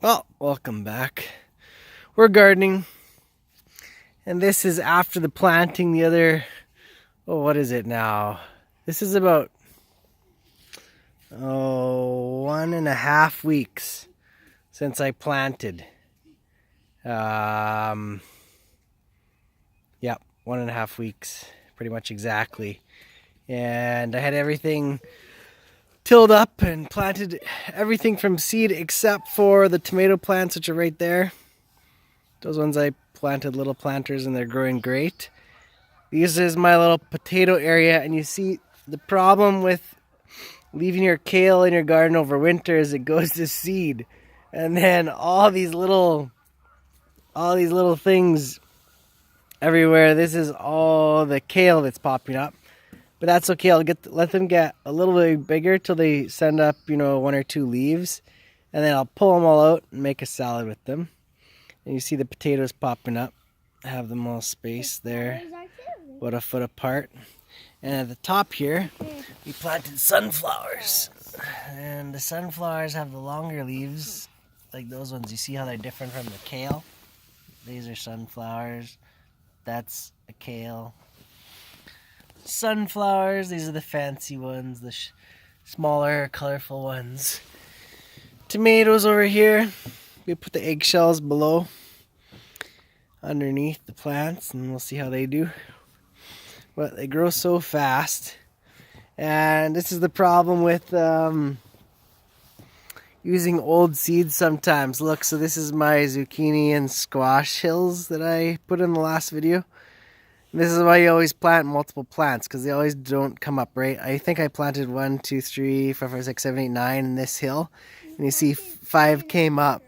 Well, welcome back. We're gardening, and this is after the planting the other, what is it now? This is about, 1.5 weeks since I planted. Yeah, 1.5 weeks, pretty much exactly. And I had everything tilled up and planted everything from seed except for the tomato plants, which are right there. Those ones I planted little planters and they're growing great. This is my little potato area, and you see the problem with leaving your kale in your garden over winter is it goes to seed. And then all these little things everywhere. This is all the kale that's popping up. But that's okay. Let them get a little bit bigger till they send up, 1 or 2 leaves. And then I'll pull them all out and make a salad with them. And you see the potatoes popping up. I have them all spaced there, about a foot apart. And at the top here, we planted sunflowers. And the sunflowers have the longer leaves, like those ones. You see how they're different from the kale? These are sunflowers. That's a kale. Sunflowers, these are the fancy ones, the smaller, colorful ones. Tomatoes over here. We put the eggshells below, underneath the plants, and we'll see how they do. But they grow so fast. And this is the problem with using old seeds sometimes. Look, so this is my zucchini and squash hills that I put in the last video. And this is why you always plant multiple plants, because they always don't come up right. I think I planted 1, 2, 3, 4, 5, 6, 7, 8, 9 in this hill. And you see 5 came up.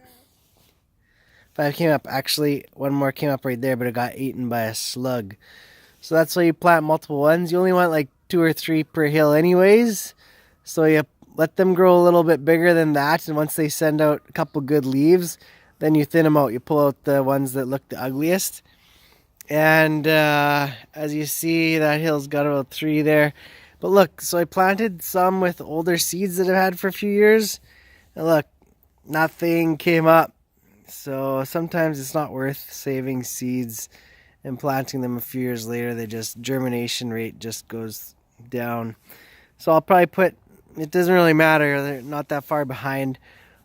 5 came up. Actually, one more came up right there, but it got eaten by a slug. So that's why you plant multiple ones. You only want like 2 or 3 per hill anyways. So you let them grow a little bit bigger than that. And once they send out a couple good leaves, then you thin them out. You pull out the ones that look the ugliest. And as you see, that hill's got about 3 there. But look, so I planted some with older seeds that I've had for a few years. And look, nothing came up. So sometimes it's not worth saving seeds and planting them a few years later. Germination rate just goes down. So I'll probably put, it doesn't really matter, they're not that far behind.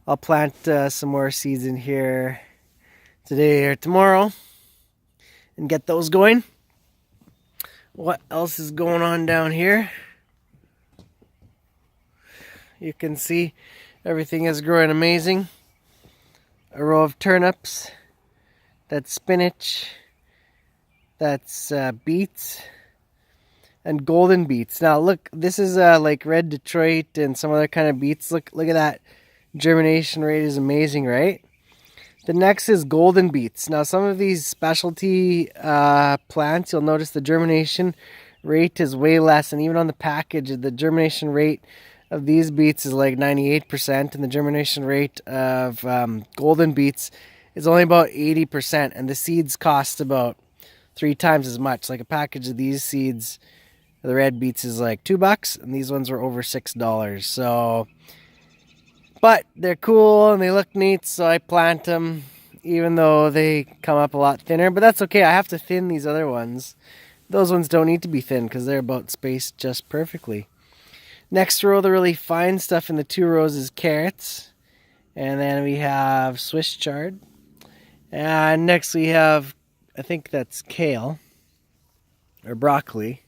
I'll plant some more seeds in here today or tomorrow and get those going. What else is going on down here? You can see everything is growing amazing. A row of turnips, that's spinach, that's beets, and golden beets. Now look, this is like red Detroit and some other kind of beets. Look at that. Germination rate is amazing, right? The next is golden beets. Now some of these specialty plants, you'll notice the germination rate is way less. And even on the package, the germination rate of these beets is like 98%. And the germination rate of golden beets is only about 80%. And the seeds cost about 3 times as much. Like a package of these seeds, the red beets is like $2, and these ones were over $6. So, but they're cool and they look neat, so I plant them, even though they come up a lot thinner. But that's okay. I have to thin these other ones. Those ones don't need to be thin because they're about spaced just perfectly. Next row, the really fine stuff in the 2 rows is carrots, and then we have Swiss chard, and next we have, I think that's kale or broccoli.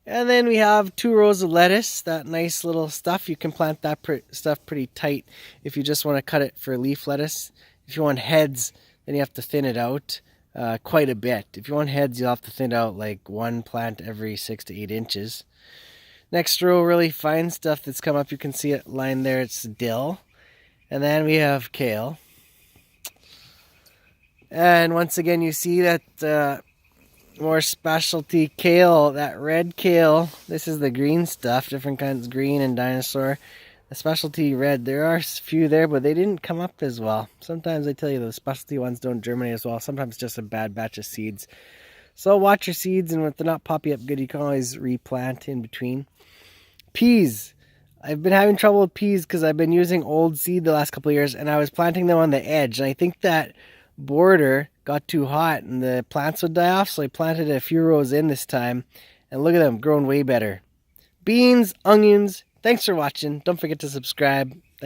And then we have 2 rows of lettuce, that nice little stuff. You can plant that stuff pretty tight if you just want to cut it for leaf lettuce. If you want heads, then you have to thin it out quite a bit. If you want heads, you'll have to thin it out like 1 plant every 6 to 8 inches. Next row, really fine stuff that's come up. You can see it lined there. It's dill. And then we have kale. And once again, you see that more specialty kale, that red kale. This is the green stuff, different kinds, green and dinosaur. The specialty red, there are a few there, but they didn't come up as well. Sometimes I tell you, the specialty ones don't germinate as well. Sometimes it's just a bad batch of seeds. So watch your seeds, and if they're not popping up good, you can always replant in between. Peas. I've been having trouble with peas because I've been using old seed the last couple of years, and I was planting them on the edge. And I think that border got too hot and the plants would die off, so I planted a few rows in this time. And look at them, growing way better. Beans, onions. Thanks for watching. Don't forget to subscribe.